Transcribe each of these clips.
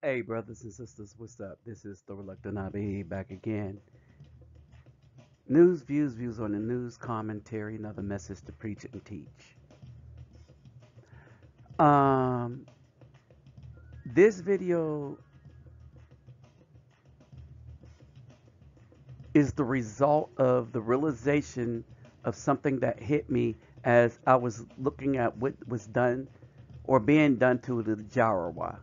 Hey, brothers and sisters, what's up? This is the Reluctant Abi back again. News, views on the news, commentary, another message to preach and teach. Um, this video is the result of the realization of something that hit me as I was looking at what was done or being done to the Jarawa.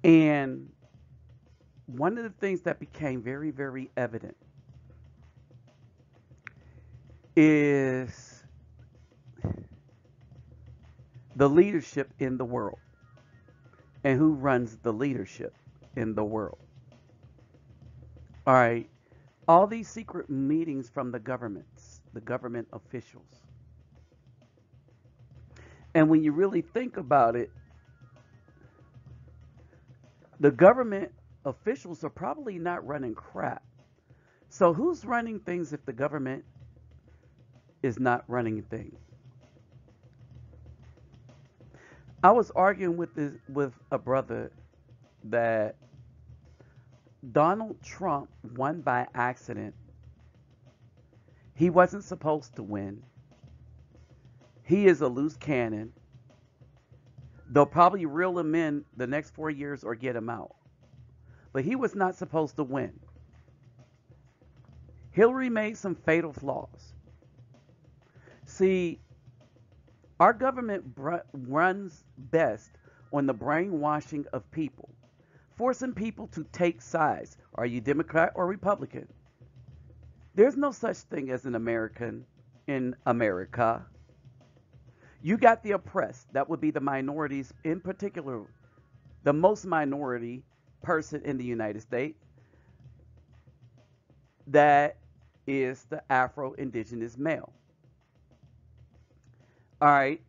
And one of the things that became very, very evident is the leadership in the world and who runs the leadership in the world. All right. All these secret meetings from the governments, the government officials. And when you really think about it, the government officials are probably not running crap. So who's running things if the government is not running things? I was arguing with a brother that Donald Trump won by accident. He wasn't supposed to win. He is a loose cannon. They'll probably reel him in the next 4 years or get him out. But he was not supposed to win. Hillary made some fatal flaws. See, our government runs best on the brainwashing of people, forcing people to take sides. Are you Democrat or Republican? There's no such thing as an American in America. You got the oppressed. That would be the minorities, in particular, the most minority person in the United States. That is the Afro-Indigenous male. All right.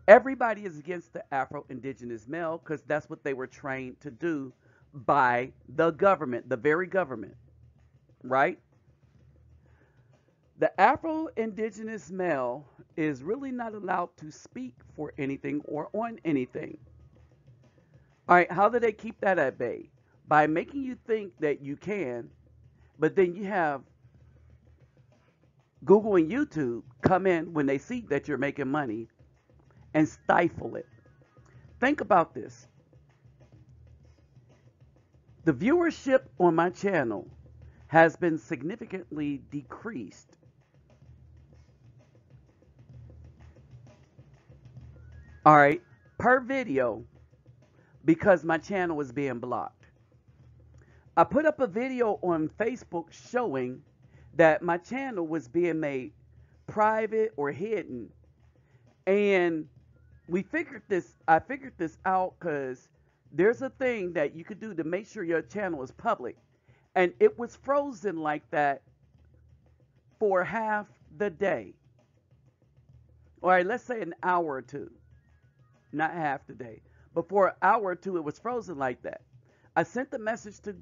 Everybody is against the Afro-Indigenous male because that's what they were trained to do by the government, the very government, right? The Afro-Indigenous male is really not allowed to speak for anything or on anything. All right, how do they keep that at bay? By making you think that you can, but then you have Google and YouTube come in when they see that you're making money and stifle it. Think about this. The viewership on my channel has been significantly decreased. All right, per video because my channel is being blocked. I put up a video on Facebook showing that my channel was being made private or hidden. And I figured this out because there's a thing that you could do to make sure your channel is public. And it was frozen like that for half the day. All right, let's say an hour or two, not half the day. But for an hour or two, it was frozen like that. I sent the message to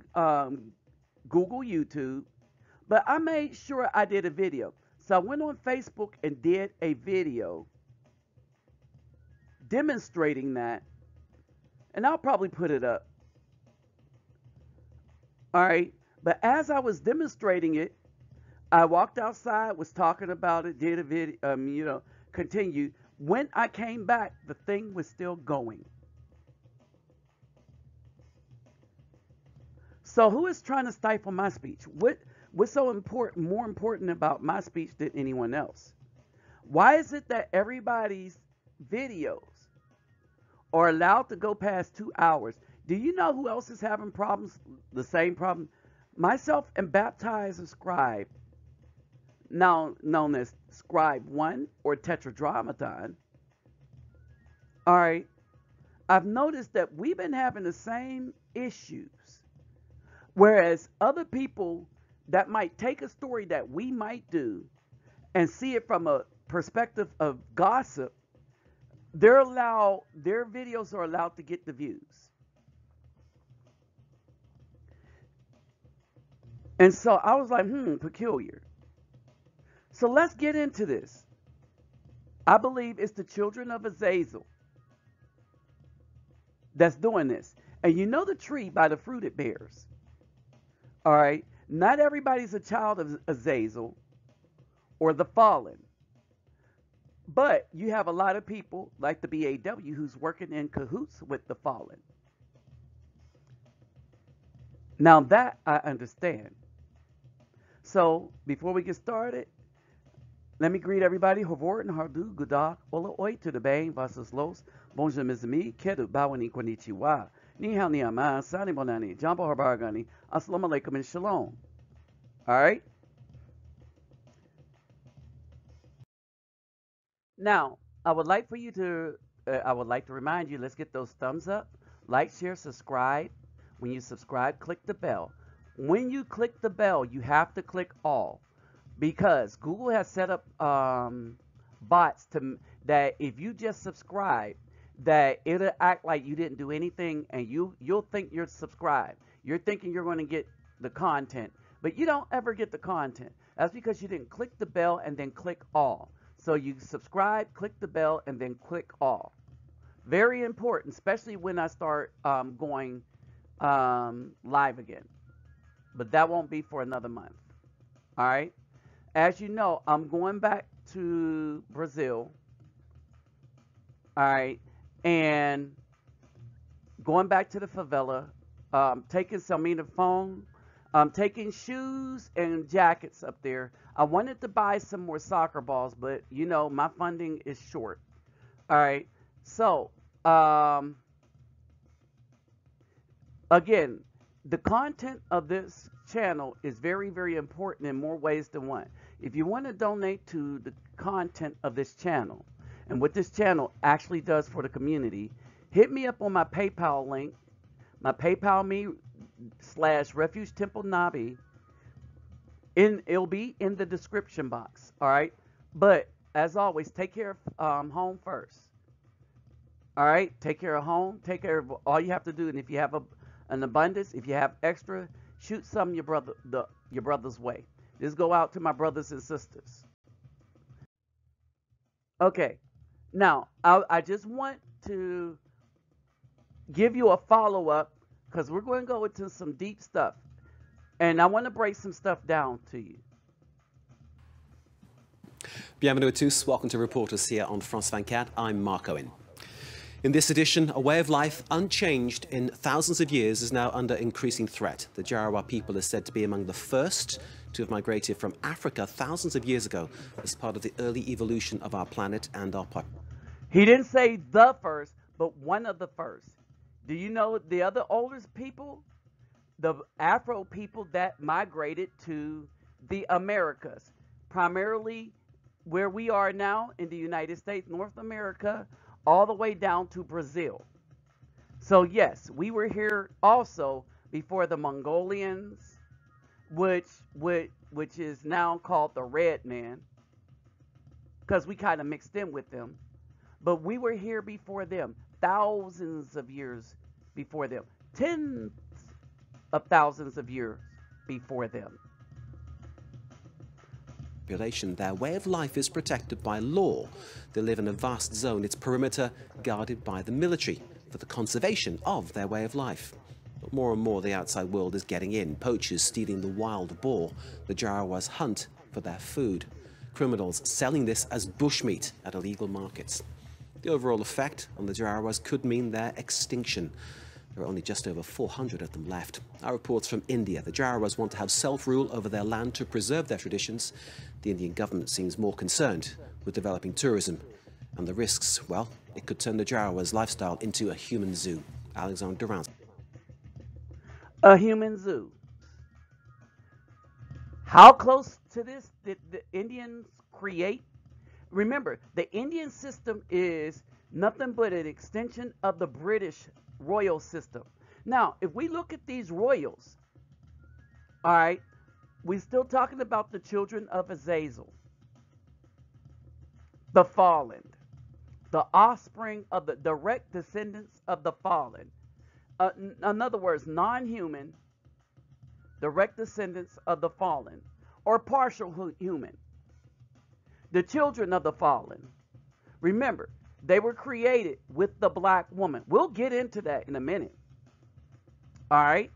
Google, YouTube, but I made sure I did a video. So I went on Facebook and did a video demonstrating that, and I'll probably put it up. All right, but as I was demonstrating it, I walked outside, was talking about it, did a video, continued. When I came back, the thing was still going. So who is trying to stifle my speech? What's so important, more important about my speech than anyone else? Why is it that everybody's videos are allowed to go past 2 hours? Do you know who else is having problems? The same problem? Myself and Baptized Scribe, now known as Scribe 1 or Tetragrammaton. All right. I've noticed that we've been having the same issues. Whereas other people that might take a story that we might do and see it from a perspective of gossip, their videos are allowed to get the views. And so I was like, peculiar. So let's get into this. I believe it's the children of Azazel. that's doing this. And you know the tree by the fruit it bears. All right. Not everybody's a child of Azazel or the fallen. But you have a lot of people like the BAW who's working in cahoots with the fallen. Now that I understand. So before we get started, let me greet everybody. Hovorten hardu gudak ola oi to the bang vasas los. Bonjour mes amis. Kedu bawani konnichiwa. Ni hao ni ama. Sani bonani. Jambo harbaragani. Assalamu alaikum and shalom. All right. Now, I would like to remind you, let's get those thumbs up, like, share, subscribe. When you subscribe, click the bell. When you click the bell, you have to click all, because Google has set up bots that if you just subscribe, that it'll act like you didn't do anything, and you'll think you're subscribed. You're thinking you're going to get the content, but you don't ever get the content. That's because you didn't click the bell and then click all. So you subscribe, click the bell, and then click all. Very important, especially when I start going live again. But that won't be for another month. All right. As you know, I'm going back to Brazil. All right. And going back to the favela, taking Selmina phone, taking shoes and jackets up there. I wanted to buy some more soccer balls, but you know, my funding is short. All right. So, again, the content of this channel is very, very important in more ways than one. If you want to donate to the content of this channel and what this channel actually does for the community, hit me up on my PayPal link, my PayPal me /Refuge Temple Nabi. It'll be in the description box. All right. But as always, take care of home first. All right. Take care of home. Take care of all you have to do. And if you have an abundance, if you have extra, shoot some your brother's way. Just go out to my brothers and sisters. Okay. Now, I just want to give you a follow-up, because we're going to go into some deep stuff. And I want to break some stuff down to you. Bienvenue à tous. Welcome to Reporters here on France 24. I'm Mark Owen. In this edition, a way of life unchanged in thousands of years is now under increasing threat. The Jarawa people is said to be among the first to have migrated from Africa thousands of years ago as part of the early evolution of our planet and our population. He didn't say the first, but one of the first. Do you know the other oldest people? The Afro people that migrated to the Americas, primarily where we are now in the United States, North America, all the way down to Brazil. So yes, we were here also before the Mongolians, which is now called the Red Man, because we kind of mixed in with them. But we were here before them, thousands of years before them, tens of thousands of years before them. Their way of life is protected by law. They live in a vast zone, its perimeter guarded by the military for the conservation of their way of life. But more and more the outside world is getting in. Poachers stealing the wild boar. The Jarawas hunt for their food. Criminals selling this as bushmeat at illegal markets. The overall effect on the Jarawas could mean their extinction. There are only just over 400 of them left. Our reports from India. The Jarawas want to have self-rule over their land to preserve their traditions. The Indian government seems more concerned with developing tourism. And the risks, well, it could turn the Jarawas' lifestyle into a human zoo. Alexander Durant. A human zoo. How close to this did the Indians create? Remember, the Indian system is nothing but an extension of the British royal system. Now, if we look at these royals, all right, we're still talking about the children of Azazel, the fallen, the offspring of the direct descendants of the fallen. In other words, non-human, direct descendants of the fallen, or partial human. The children of the fallen. Remember, They were created with the black woman. We'll get into that in a minute. All right.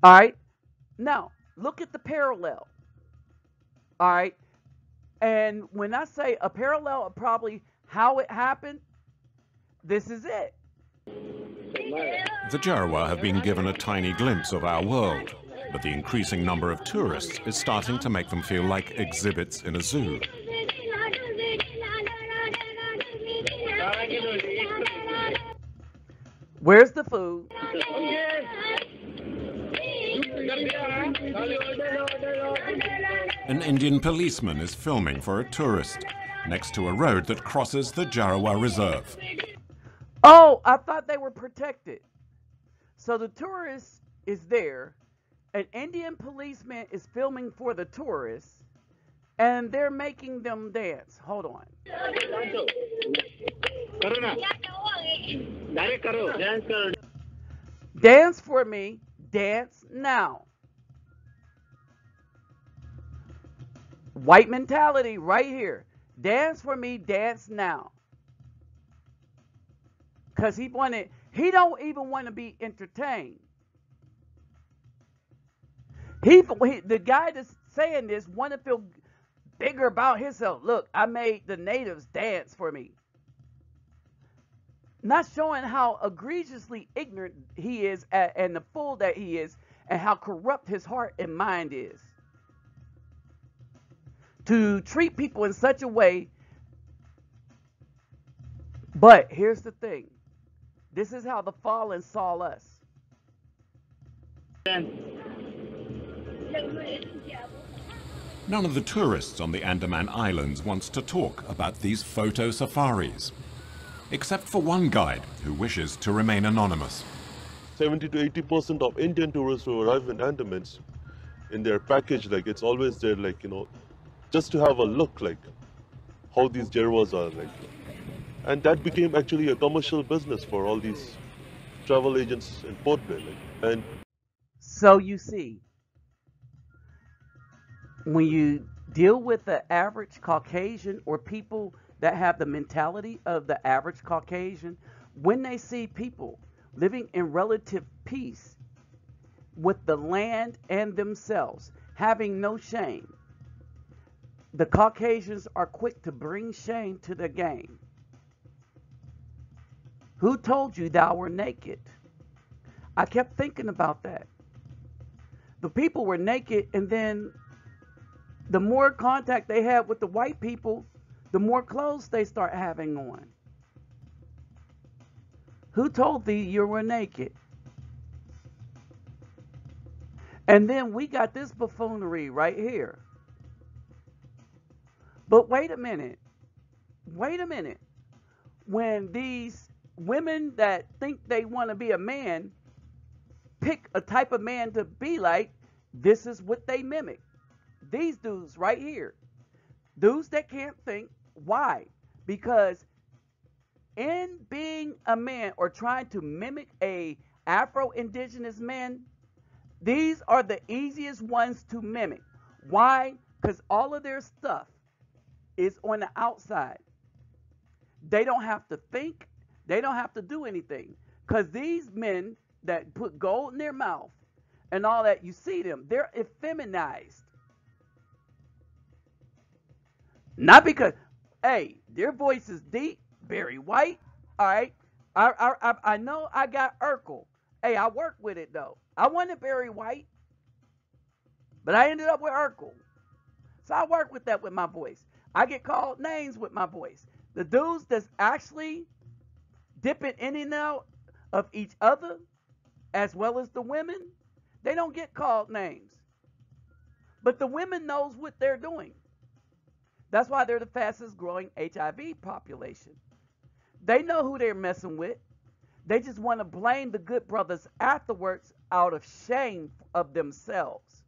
All right. Now, look at the parallel. All right. And when I say a parallel of probably how it happened, this is it. The Jarowair have been given a tiny glimpse of our world, but the increasing number of tourists is starting to make them feel like exhibits in a zoo. Where's the food? An Indian policeman is filming for a tourist next to a road that crosses the Jarowair Reserve. Oh, I thought they were protected. So the tourist is there. An Indian policeman is filming for the tourists, and they're making them dance. Hold on. Dance for me. Dance now. White mentality right here. Dance for me. Dance now. Because he don't even want to be entertained. The guy that's saying this want to feel bigger about himself. Look, I made the natives dance for me. Not showing how egregiously ignorant he is and the fool that he is, and how corrupt his heart and mind is. To treat people in such a way. But here's the thing. This is how the fallen saw us. None of the tourists on the Andaman Islands wants to talk about these photo safaris, except for one guide who wishes to remain anonymous. 70 to 80% of Indian tourists who arrive in Andamans, in their package, like it's always there, like, you know, just to have a look, like how these Jerwas are, like. And that became actually a commercial business for all these travel agents in Port Bay. Like. And so you see, when you deal with the average Caucasian or people that have the mentality of the average Caucasian, when they see people living in relative peace with the land and themselves, having no shame, the Caucasians are quick to bring shame to the game. Who told you thou were naked? I kept thinking about that. The people were naked, and then the more contact they had with the white people, the more clothes they start having on. Who told thee you were naked? And then we got this buffoonery right here. But wait a minute. Wait a minute. When these women that think they want to be a man pick a type of man to be like, this is what they mimic. These dudes right here. Dudes that can't think. Why? Because in being a man or trying to mimic a Afro-Indigenous man, these are the easiest ones to mimic. Why? Because all of their stuff is on the outside. They don't have to think. They don't have to do anything. Because these men that put gold in their mouth and all that, you see them, they're effeminized. Not because, hey, their voice is deep, very white. All right. I know I got Urkel. Hey, I work with it though. I wanted Barry White, but I ended up with Urkel. So I work with that with my voice. I get called names with my voice. The dudes that's actually dipping in and out of each other, as well as the women, they don't get called names. But the women knows what they're doing. That's why they're the fastest growing HIV population. They know who they're messing with. They just want to blame the good brothers afterwards out of shame of themselves.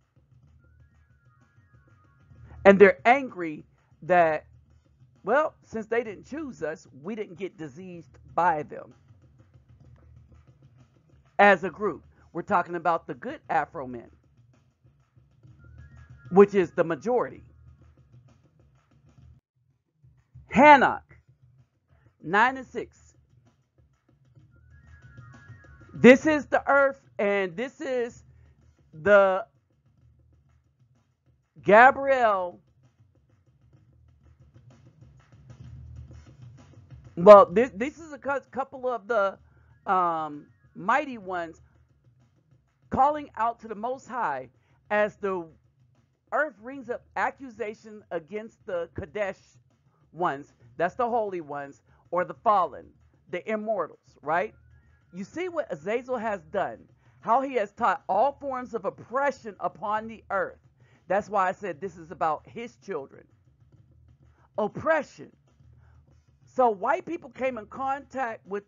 And they're angry that, well, since they didn't choose us, we didn't get diseased by them. As a group, we're talking about the good Afromen, which is the majority. Hanok, 9 and 6. This is the earth, and this is the Gabriel. Well, this is a couple of the mighty ones calling out to the Most High as the earth rings up accusation against the Kadesh ones. That's the holy ones, or the fallen, the immortals, right? You see what Azazel has done, how he has taught all forms of oppression upon the earth. That's why I said this is about his children. Oppression. So white people came in contact with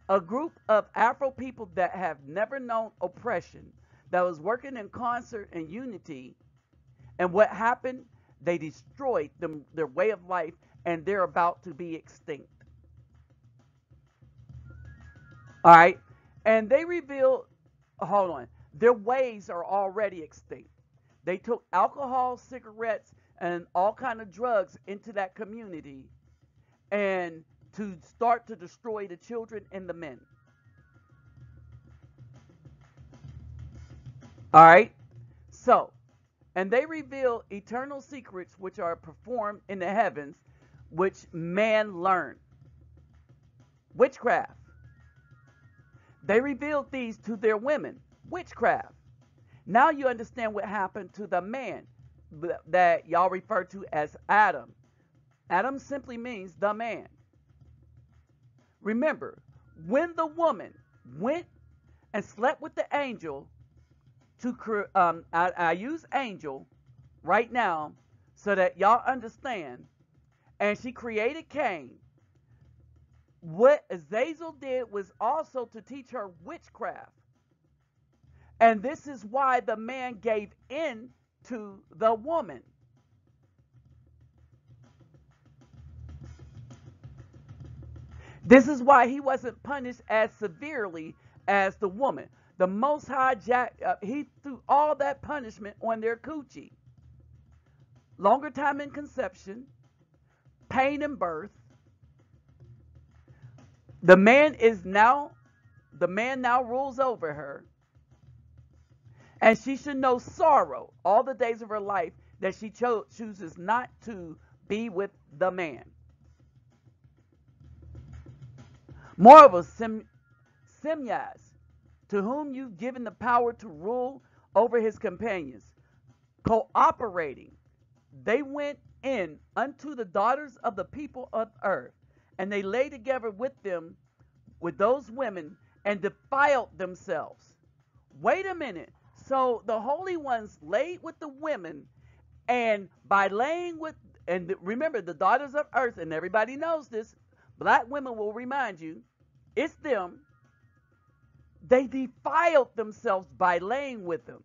a group of Afro people that have never known oppression, that was working in concert and unity. And what happened? They destroyed their way of life, and they're about to be extinct. All right? And they revealed, hold on, their ways are already extinct. They took alcohol, cigarettes, and all kind of drugs into that community, and to start to destroy the children and the men. All right? So, and they reveal eternal secrets which are performed in the heavens, which man learned. Witchcraft. They revealed these to their women. Witchcraft. Now you understand what happened to the man that y'all refer to as Adam. Adam simply means the man. Remember, when the woman went and slept with the angel, I use angel right now so that y'all understand, and she created Cain. What Azazel did was also to teach her witchcraft. And this is why the man gave in to the woman. This is why he wasn't punished as severely as the woman. The Most High, he threw all that punishment on their coochie. Longer time in conception, pain in birth. The man now rules over her. And she should know sorrow all the days of her life that she chooses not to be with the man. Moreover, Simyas, to whom you've given the power to rule over his companions, cooperating, they went in unto the daughters of the people of earth, and they lay together with them, with those women, and defiled themselves. Wait a minute. So the holy ones laid with the women, and by laying with, and remember, the daughters of earth, and everybody knows this, black women will remind you, it's them. They defiled themselves by laying with them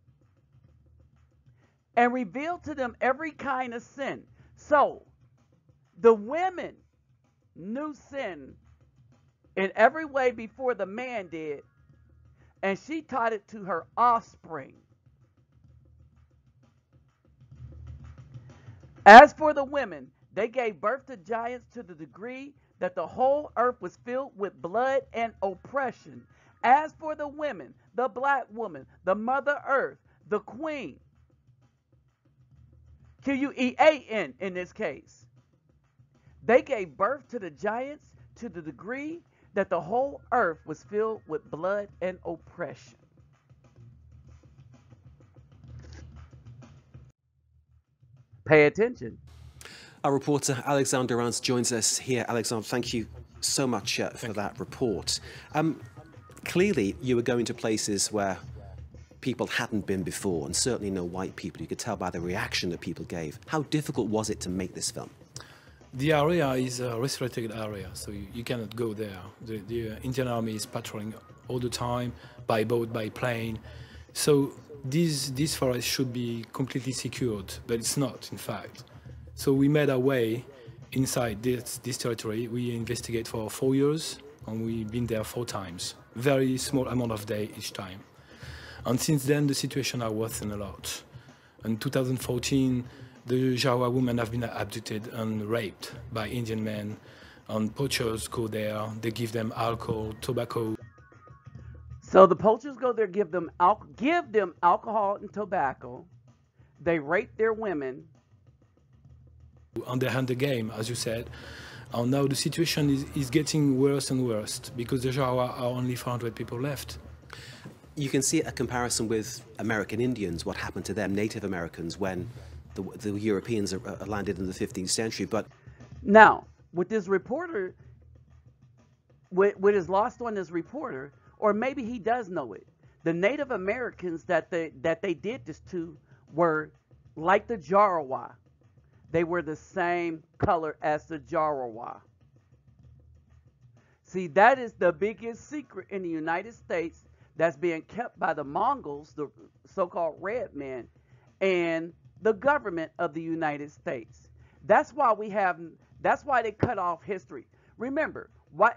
and revealed to them every kind of sin. So the women knew sin in every way before the man did, and she taught it to her offspring. As for the women, they gave birth to giants to the degree that the whole earth was filled with blood and oppression. As for the women, the black woman, the mother earth, the queen, Queen in this case, they gave birth to the giants to the degree that the whole earth was filled with blood and oppression. Pay attention. Our reporter Alexander Anse joins us here. Alexander, thank you so much for that report. Clearly, you were going to places where people hadn't been before, and certainly no white people. You could tell by the reaction that people gave. How difficult was it to make this film? The area is a restricted area, so you cannot go there. The Indian Army is patrolling all the time, by boat, by plane. So this forest should be completely secured, but it's not, in fact. So we made our way inside this territory. We investigate for 4 years, and we've been there 4 times. Very small amount of day each time. And since then, the situation has worsened a lot. In 2014, the Jawa women have been abducted and raped by Indian men, and poachers go there. They give them alcohol, tobacco. So the poachers go there, give them alcohol and tobacco. They rape their women. And they hand the game, as you said. And now the situation is getting worse and worse because the Jawa are only 400 people left. You can see a comparison with American Indians, what happened to them, Native Americans, when the Europeans landed in the 15th century. But now, with this reporter, what is lost on this reporter, or maybe he does know it, the Native Americans that they did this to were like the Jarawa. They were the same color as the Jarawa. See, that is the biggest secret in the United States that's being kept by the Mongols, the so-called red men, and the government of the United States. That's why they cut off history. Remember,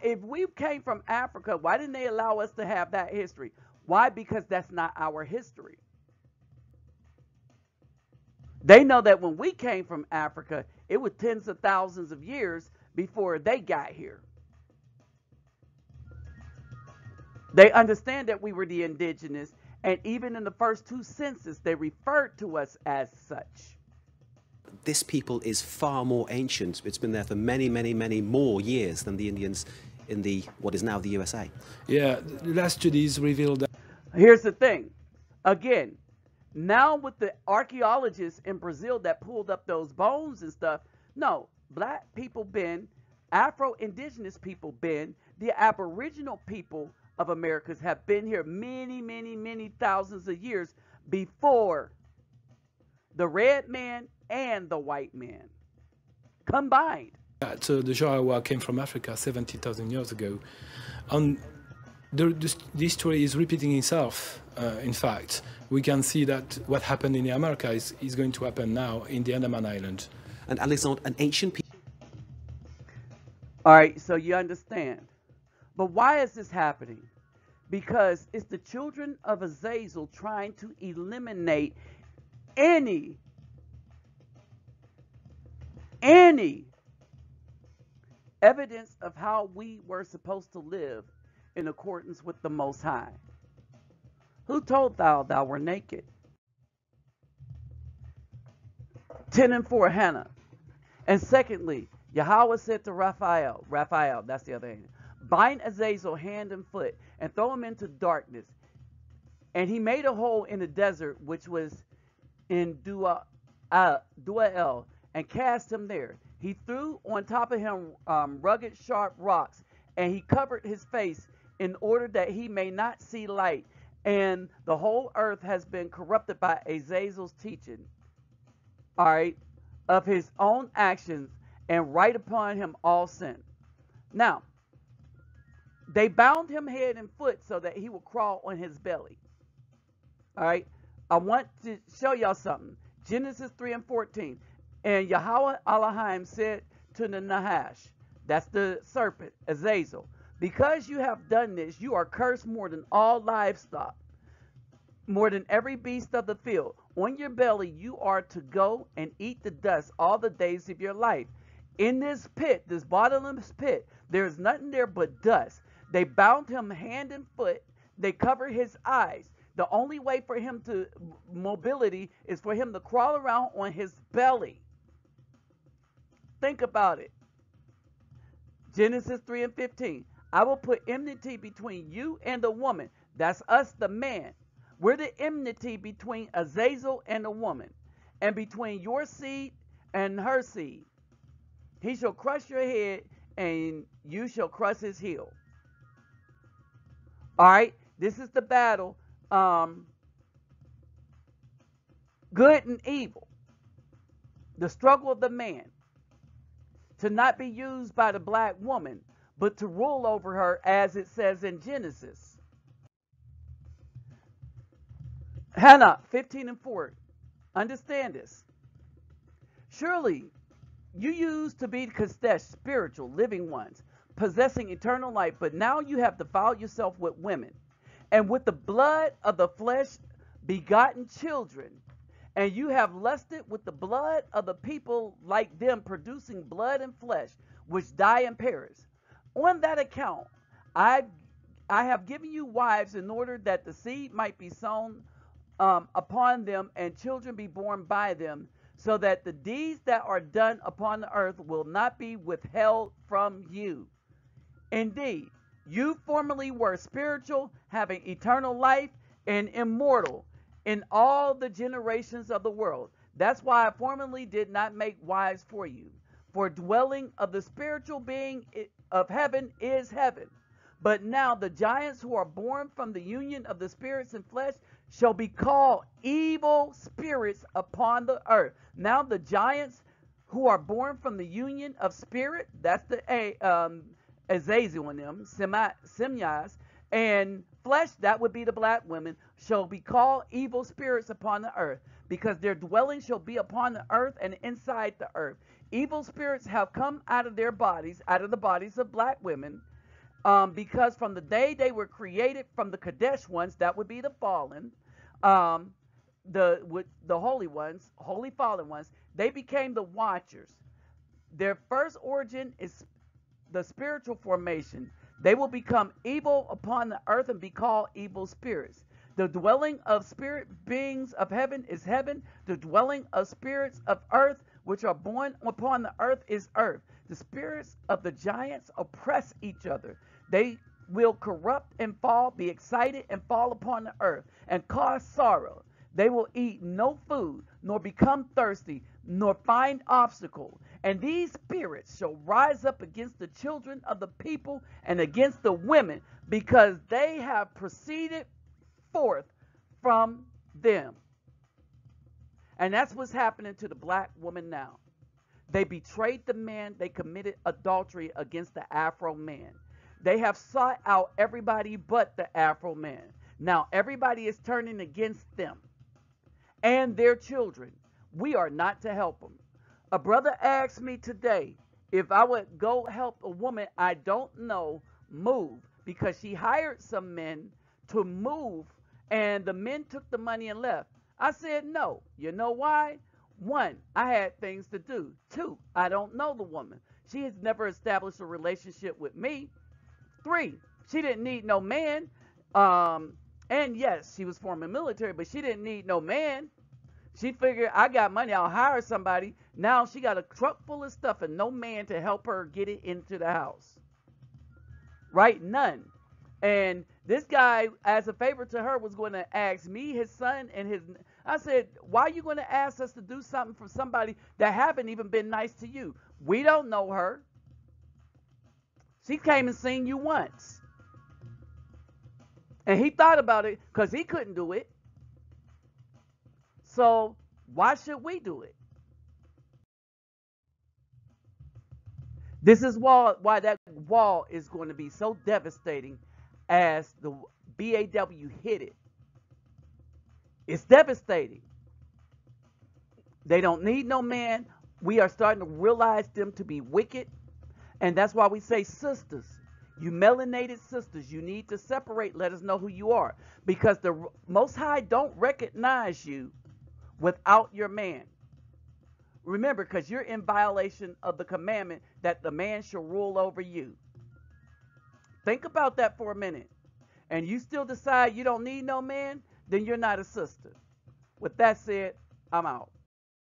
if we came from Africa, why didn't they allow us to have that history? Why? Because that's not our history. They know that when we came from Africa, it was tens of thousands of years before they got here. They understand that we were the indigenous, and even in the first 2 census, they referred to us as such. this people is far more ancient. It's been there for many, many, many more years than the Indians in the what is now the USA. Yeah, the last studies revealed that. Here's the thing. Again, now with the archaeologists in Brazil that pulled up those bones and stuff, no, black people been, Afro-indigenous people been, the Aboriginal people of Americas have been here many, many, many thousands of years before the red man and the white man combined. So the Jarawa came from Africa 70,000 years ago. And this story is repeating itself. In fact, we can see that what happened in America is going to happen now in the Andaman Island. And Alexandre, an ancient people. All right, so you understand. But why is this happening? Because it's the children of Azazel trying to eliminate any evidence of how we were supposed to live in accordance with the Most High. Who told thou were naked? 10 and 4, Hannah. And secondly, Yahweh said to Rafael, that's the other hand, bind Azazel hand and foot and throw him into darkness. And he made a hole in the desert, which was in Duael, and cast him there. He threw on top of him rugged, sharp rocks, and he covered his face in order that he may not see light. And the whole earth has been corrupted by Azazel's teaching, all right, of his own actions, and write upon him all sin. Now, they bound him head and foot so that he would crawl on his belly. All right, I want to show y'all something. Genesis 3 and 14. And Yahweh Elohim said to the Nahash, that's the serpent, Azazel, because you have done this, you are cursed more than all livestock, more than every beast of the field. On your belly you are to go and eat the dust all the days of your life. In this pit, this bottomless pit, there is nothing there but dust. They bound him hand and foot. They covered his eyes. The only way for him to mobility is for him to crawl around on his belly. Think about it. Genesis 3 and 15. I will put enmity between you and the woman. That's us, the man. We're the enmity between Azazel and the woman, and between your seed and her seed. He shall crush your head, and you shall crush his heel. All right, this is the battle. Good and evil. The struggle of the man. To not be used by the black woman, but to rule over her, as it says in Genesis. Hannah 15 and 4. Understand this. Surely you used to be Kadesh, spiritual, living ones, possessing eternal life, but now you have defiled yourself with women, and with the blood of the flesh begotten children. And you have lusted with the blood of the people like them, producing blood and flesh, which die and perish. On that account, I have given you wives in order that the seed might be sown upon them, and children be born by them, so that the deeds that are done upon the earth will not be withheld from you. Indeed, you formerly were spiritual, having eternal life, and immortal in all the generations of the world. That's why I formerly did not make wives for you. For dwelling of the spiritual being of heaven is heaven. But now the giants who are born from the union of the spirits and flesh shall be called evil spirits upon the earth. Now the giants who are born from the union of spirit, that's the Azazel in them, Semyas, and flesh, that would be the black women, shall be called evil spirits upon the earth, because their dwelling shall be upon the earth and inside the earth. Evil spirits have come out of their bodies, out of the bodies of black women, because from the day they were created from the Kadesh ones, that would be the fallen, the holy ones, holy fallen ones, they became the watchers. Their first origin is the spiritual formation. They will become evil upon the earth and be called evil spirits. The dwelling of spirit beings of heaven is heaven. The dwelling of spirits of earth, which are born upon the earth is earth. The spirits of the giants oppress each other. They will corrupt and fall, be excited and fall upon the earth, and cause sorrow. They will eat no food, nor become thirsty, nor find obstacle. And these spirits shall rise up against the children of the people and against the women, because they have proceeded forth from them. And that's what's happening to the black woman now. They betrayed the man. They committed adultery against the Afro man. They have sought out everybody but the Afro man. Now everybody is turning against them and their children. We are not to help them. A brother asked me today if I would go help a woman I don't know move, because she hired some men to move and the men took the money and left. I said no. You know why? One, I had things to do. Two, I don't know the woman. She has never established a relationship with me. Three, she didn't need no man. And yes, she was former military, but she didn't need no man. She figured, I got money, I'll hire somebody. Now she got a truck full of stuff and no man to help her get it into the house. Right? None. And this guy, as a favor to her, was going to ask me, his son, and his... I said, why are you going to ask us to do something for somebody that haven't even been nice to you? We don't know her. She came and seen you once. And he thought about it because he couldn't do it. So why should we do it? This is why that wall is going to be so devastating as the BAW hit it. It's devastating. They don't need no man. We are starting to realize them to be wicked. And that's why we say, sisters, you melanated sisters, you need to separate. Let us know who you are. Because the Most High don't recognize you without your man. Remember, because you're in violation of the commandment that the man shall rule over you. Think about that for a minute. And you still decide you don't need no man, then you're not a sister. With that said, I'm out.